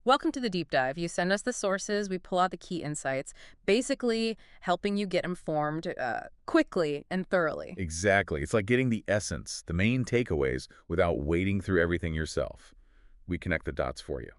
Welcome to the deep dive. You send us the sources, we pull out the key insights, basically helping you get informed quickly and thoroughly. Exactly. It's like getting the essence, the main takeaways, without wading through everything yourself. We connect the dots for you.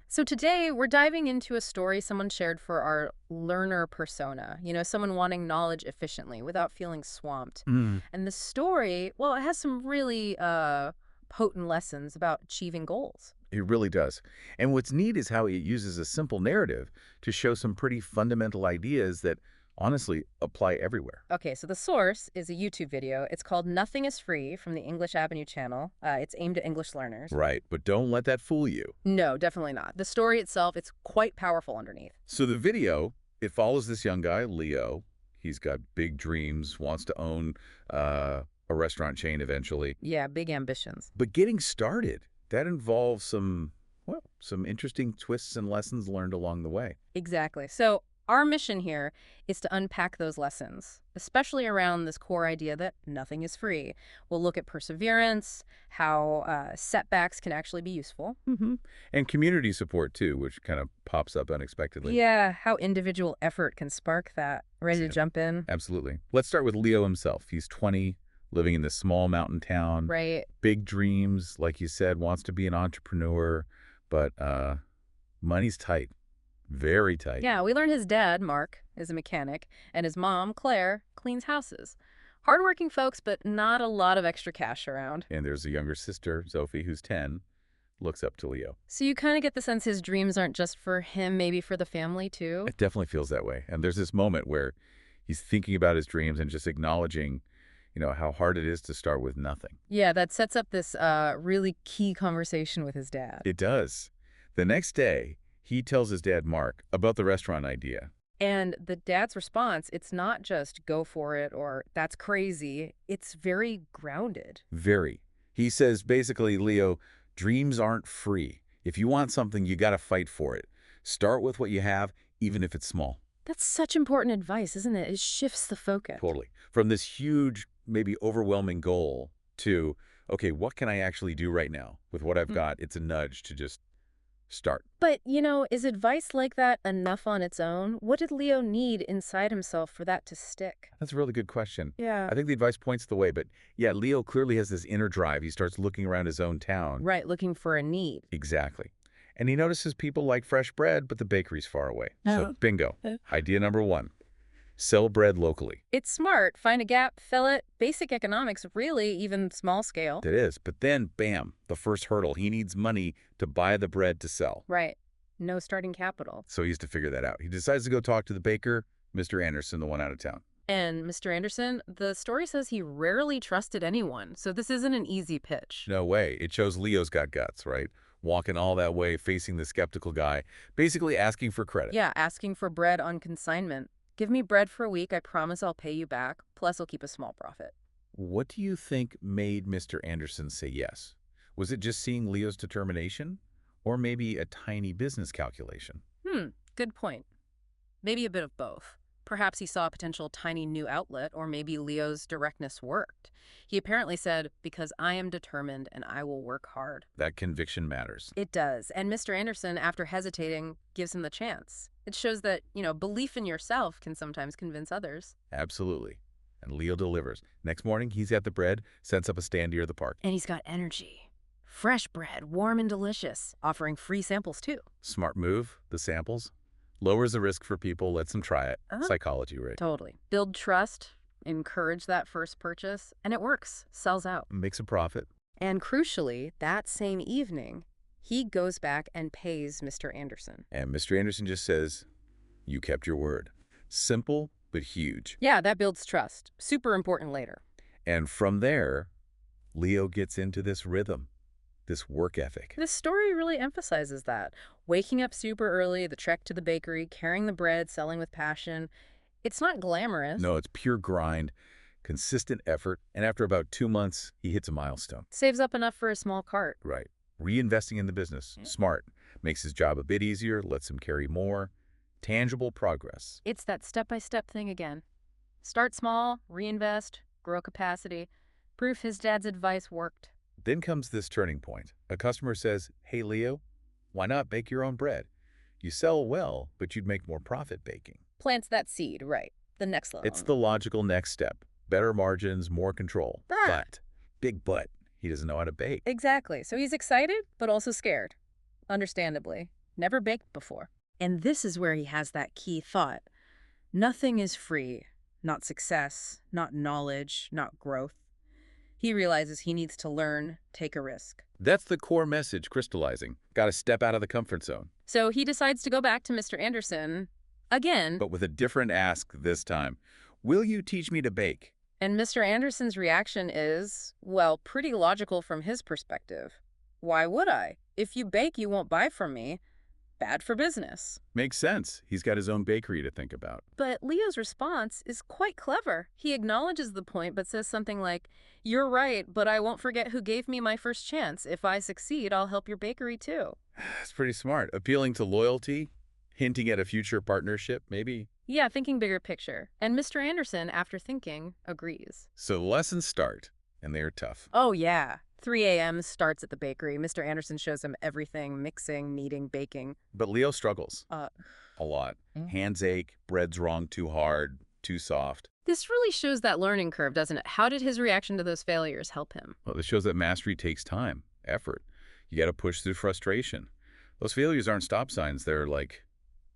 So today we're diving into a story someone shared for our learner persona, someone wanting knowledge efficiently without feeling swamped. Mm. And the story, well, it has some really potent lessons about achieving goals. It really does. And what's neat is how it uses a simple narrative to show some pretty fundamental ideas that honestly apply everywhere. Okay, so the source is a YouTube video. It's called Nothing is Free from the English Avenue channel. It's aimed at English learners. Right, but don't let that fool you. No, definitely not. The story itself, it's quite powerful underneath. So the video, it follows this young guy, Leo. He's got big dreams, wants to own a restaurant chain eventually. Yeah, big ambitions. But getting started, that involves some interesting twists and lessons learned along the way. Exactly. So our mission here is to unpack those lessons, especially around this core idea that nothing is free. We'll look at perseverance, how setbacks can actually be useful. And community support, too, which kind of pops up unexpectedly. Yeah, how individual effort can spark that. Ready to jump in? Absolutely. Let's start with Leo himself. He's 20, living in this small mountain town. Right. Big dreams, like you said, wants to be an entrepreneur, but money's tight. Very tight. Yeah, we learned his dad, Mark, is a mechanic, and his mom, Claire, cleans houses. Hardworking folks, but not a lot of extra cash around. And there's a younger sister, Sophie, who's 10, looks up to Leo. So you kind of get the sense his dreams aren't just for him, maybe for the family too? It definitely feels that way. And there's this moment where he's thinking about his dreams and just acknowledging, how hard it is to start with nothing. Yeah, that sets up this really key conversation with his dad. It does. The next day, he tells his dad, Mark, about the restaurant idea. And the dad's response, it's not just go for it or that's crazy. It's very grounded. Very. He says, basically, Leo, dreams aren't free. If you want something, you got to fight for it. Start with what you have, even if it's small. That's such important advice, isn't it? It shifts the focus. Totally. From this huge, maybe overwhelming goal to, okay, what can I actually do right now with what I've got? It's a nudge to just start. But, is advice like that enough on its own? What did Leo need inside himself for that to stick? That's a really good question. Yeah. I think the advice points the way, but yeah, Leo clearly has this inner drive. He starts looking around his own town. Right, looking for a need. Exactly. And he notices people like fresh bread, but the bakery's far away. So bingo. Idea number one, sell bread locally. It's smart. Find a gap, fill it. Basic economics, really, even small scale. It is. But then, bam, the first hurdle. He needs money to buy the bread to sell. Right. No starting capital. So he has to figure that out. He decides to go talk to the baker, Mr. Anderson, the one out of town. And Mr. Anderson, the story says he rarely trusted anyone, so this isn't an easy pitch. No way. It shows Leo's got guts, right? Walking all that way, facing the skeptical guy, basically asking for credit. Yeah, asking for bread on consignment. Give me bread for a week, I promise I'll pay you back, plus I'll keep a small profit. What do you think made Mr. Anderson say yes? Was it just seeing Leo's determination? Or maybe a tiny business calculation? Good point. Maybe a bit of both. Perhaps he saw a potential tiny new outlet, or maybe Leo's directness worked. He apparently said, because I am determined and I will work hard. That conviction matters. It does. And Mr. Anderson, after hesitating, gives him the chance. It shows that, belief in yourself can sometimes convince others. Absolutely. And Leo delivers. Next morning, he's at the bread, sets up a stand near the park. And he's got energy. Fresh bread, warm and delicious, offering free samples too. Smart move, the samples. Lowers the risk for people, lets them try it. Psychology, right? Totally. Build trust, encourage that first purchase, and it works. Sells out. Makes a profit. And crucially, that same evening, he goes back and pays Mr. Anderson. And Mr. Anderson just says, you kept your word. Simple, but huge. Yeah, that builds trust. Super important later. And from there, Leo gets into this rhythm, this work ethic. This story really emphasizes that. Waking up super early, the trek to the bakery, carrying the bread, selling with passion. It's not glamorous. No, it's pure grind, consistent effort, and after about 2 months, he hits a milestone. Saves up enough for a small cart. Right. Reinvesting in the business. Smart. Makes his job a bit easier, lets him carry more. Tangible progress. It's that step-by-step thing again. Start small, reinvest, grow capacity. Proof his dad's advice worked. Then comes this turning point. A customer says, hey, Leo, Why not bake your own bread? You sell well, but you'd make more profit baking. Plants that seed, right. The next It's level. the logical next step. Better margins, more control. Ah, Big but, he doesn't know how to bake. exactly. So he's excited, but also scared. Understandably. Never baked before. And this is where he has that key thought. Nothing is free. Not success, not knowledge, not growth. He realizes he needs to learn, take a risk. That's the core message crystallizing. Got to step out of the comfort zone. So he decides to go back to Mr. Anderson again. But with a different ask this time. Will you teach me to bake? And Mr. Anderson's reaction is, well, pretty logical from his perspective. Why would I? If you bake, you won't buy from me. Bad for business. Makes sense. He's got his own bakery to think about. But Leo's response is quite clever. He acknowledges the point but says something like, "You're right, but I won't forget who gave me my first chance. If I succeed, I'll help your bakery too." It's pretty smart. Appealing to loyalty, hinting at a future partnership, maybe. Yeah, thinking bigger picture. And Mr. Anderson, after thinking, agrees. So the lessons start, and they are tough. Oh, yeah. 3 a.m. starts at the bakery. Mr. Anderson shows him everything, mixing, kneading, baking. But Leo struggles. Uh, A lot. Mm. Hands ache, bread's wrong too hard, too soft. This really shows that learning curve, doesn't it? How did his reaction to those failures help him? Well, this shows that mastery takes time, effort. You got to push through frustration. Those failures aren't stop signs. They're like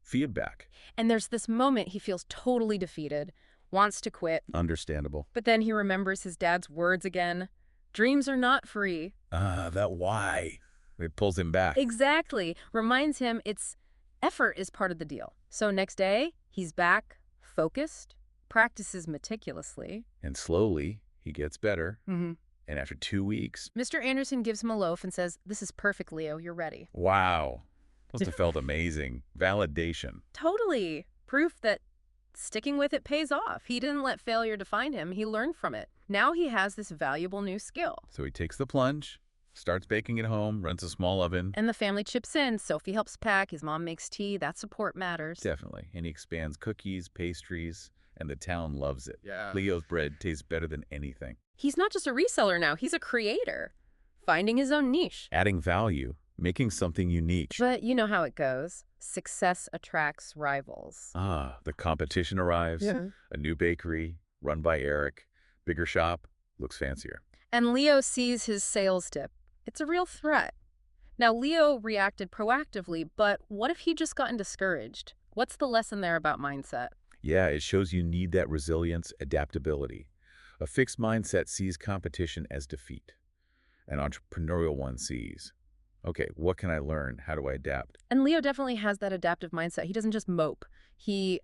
feedback. And there's this moment he feels totally defeated, wants to quit, Understandable. but then he remembers his dad's words again. Dreams are not free. That why. It pulls him back. Exactly. Reminds him it's effort is part of the deal. So next day, he's back, focused, practices meticulously. And slowly, he gets better. Mm-hmm. And after 2 weeks, Mr. Anderson gives him a loaf and says, "This is perfect, Leo. You're ready." wow. Must have felt amazing. Validation. Totally. Proof that sticking with it pays off. He didn't let failure define him. He learned from it. Now he has this valuable new skill. So he takes the plunge, starts baking at home, rents a small oven. And the family chips in. Sophie helps pack. His mom makes tea. That support matters. Definitely. And he expands cookies, pastries, and the town loves it. Yeah. Leo's bread tastes better than anything. He's not just a reseller now. He's a creator, finding his own niche. Adding value, making something unique. But you know how it goes. Success attracts rivals. The competition arrives. Yeah. A new bakery, run by Eric. Bigger shop, looks fancier. And Leo sees his sales dip. It's a real threat. Now, Leo reacted proactively, but what if he just gotten discouraged? What's the lesson there about mindset? Yeah, it shows you need that resilience, adaptability. A fixed mindset sees competition as defeat. An entrepreneurial one sees, okay, what can I learn? How do I adapt? And Leo definitely has that adaptive mindset. He doesn't just mope. He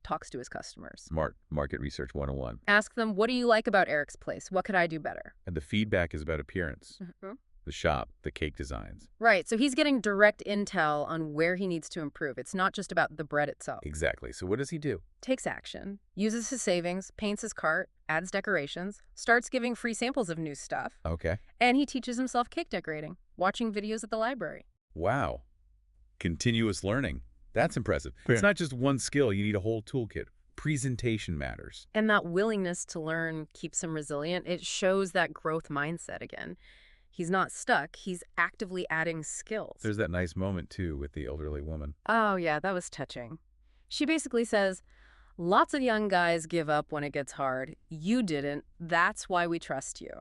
talks to his customers. Smart market research 101. Ask them, what do you like about Eric's place? What could I do better? And the feedback is about appearance, Mm-hmm. the shop, the cake designs. Right, so he's getting direct intel on where he needs to improve. It's not just about the bread itself. Exactly. So what does he do? Takes action, uses his savings, paints his cart, adds decorations, starts giving free samples of new stuff, Okay. and he teaches himself cake decorating, watching videos at the library. Wow. Continuous learning. That's impressive. Yeah. It's not just one skill. You need a whole toolkit. Presentation matters. And that willingness to learn keeps him resilient. It shows that growth mindset again. He's not stuck. He's actively adding skills. There's that nice moment, too, with the elderly woman. Oh, yeah, that was touching. She basically says, lots of young guys give up when it gets hard. You didn't. That's why we trust you.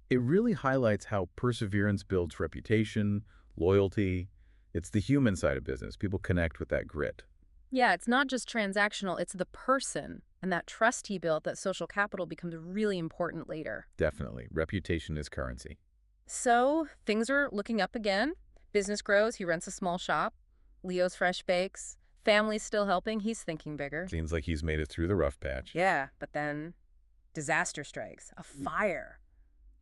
It really highlights how perseverance builds reputation, loyalty. It's the human side of business. People connect with that grit. Yeah, it's not just transactional. It's the person and that trust he built, that social capital becomes really important later. Definitely. Reputation is currency. So things are looking up again. Business grows. He rents a small shop. Leo's fresh bakes. Family's still helping. He's thinking bigger. Seems like he's made it through the rough patch. Yeah, but then disaster strikes. A fire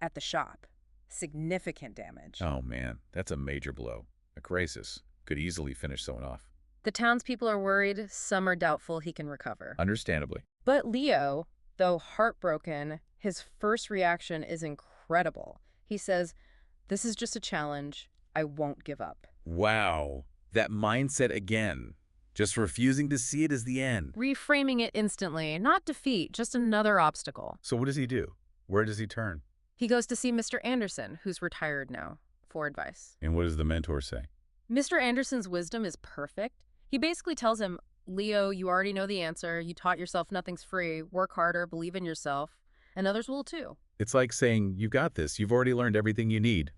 at the shop. Significant damage. Oh, man. That's a major blow. A crisis. Could easily finish someone off. The townspeople are worried. Some are doubtful he can recover. Understandably. But Leo, though heartbroken, his first reaction is incredible. He says, "This is just a challenge. I won't give up." Wow. That mindset again. Just refusing to see it as the end. Reframing it instantly. Not defeat, just another obstacle. So what does he do? Where does he turn? He goes to see Mr. Anderson, who's retired now, for advice. And what does the mentor say? Mr. Anderson's wisdom is perfect. He basically tells him, Leo, you already know the answer. You taught yourself nothing's free. Work harder, believe in yourself, and others will too. It's like saying, you got this, you've already learned everything you need.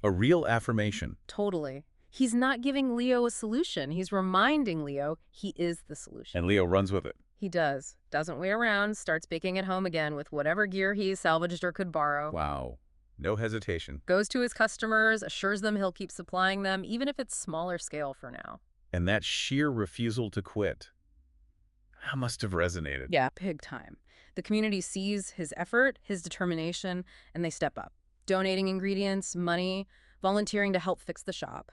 A real affirmation. Totally. He's not giving Leo a solution. He's reminding Leo he is the solution. And Leo runs with it. He does. Doesn't wait around, starts baking at home again with whatever gear he salvaged or could borrow. Wow. No hesitation. Goes to his customers, assures them he'll keep supplying them, even if it's smaller scale for now. And that sheer refusal to quit. That must have resonated. Yeah, big time. The community sees his effort, his determination, and they step up. Donating ingredients, money, volunteering to help fix the shop.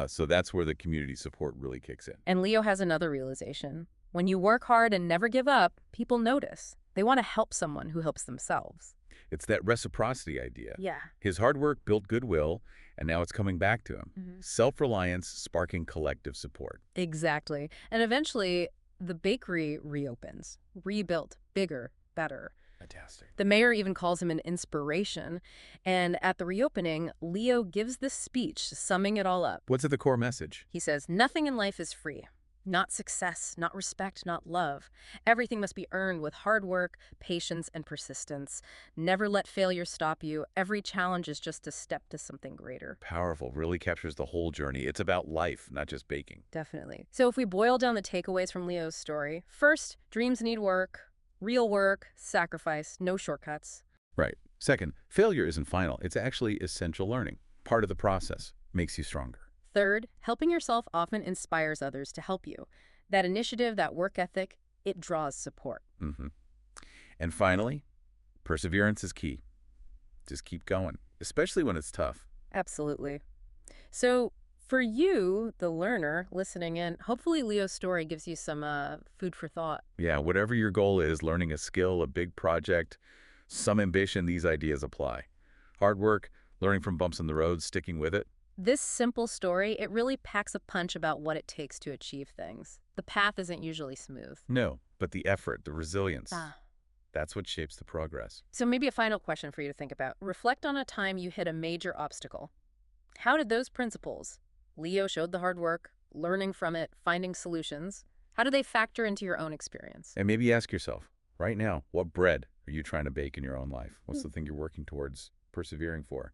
So that's where the community support really kicks in. And Leo has another realization. When you work hard and never give up, people notice. They want to help someone who helps themselves. It's that reciprocity idea. Yeah. His hard work built goodwill, and now it's coming back to him. Self-reliance sparking collective support. Exactly. And eventually, the bakery reopens, rebuilt, bigger, better. Fantastic. The mayor even calls him an inspiration. And at the reopening, Leo gives this speech summing it all up. What's at the core message? He says, nothing in life is free. Not success, not respect, not love. Everything must be earned with hard work, patience, and persistence. Never let failure stop you. Every challenge is just a step to something greater. Powerful, really captures the whole journey. It's about life, not just baking. Definitely. So if we boil down the takeaways from Leo's story, first, dreams need work, real work, sacrifice, no shortcuts. Right. Second, failure isn't final. It's actually essential learning. Part of the process makes you stronger. Third, helping yourself often inspires others to help you. That initiative, that work ethic, it draws support. And finally, perseverance is key. Just keep going, especially when it's tough. Absolutely. So for you, the learner listening in, hopefully Leo's story gives you some food for thought. Yeah, whatever your goal is, learning a skill, a big project, some ambition, these ideas apply. Hard work, learning from bumps in the road, sticking with it. This simple story, it really packs a punch about what it takes to achieve things. The path isn't usually smooth. No, but the effort, the resilience, Ah. that's what shapes the progress. So maybe a final question for you to think about. Reflect on a time you hit a major obstacle. How did those principles, Leo showed the hard work, learning from it, finding solutions, how do they factor into your own experience? And maybe ask yourself, right now, what bread are you trying to bake in your own life? What's the thing you're working towards persevering for?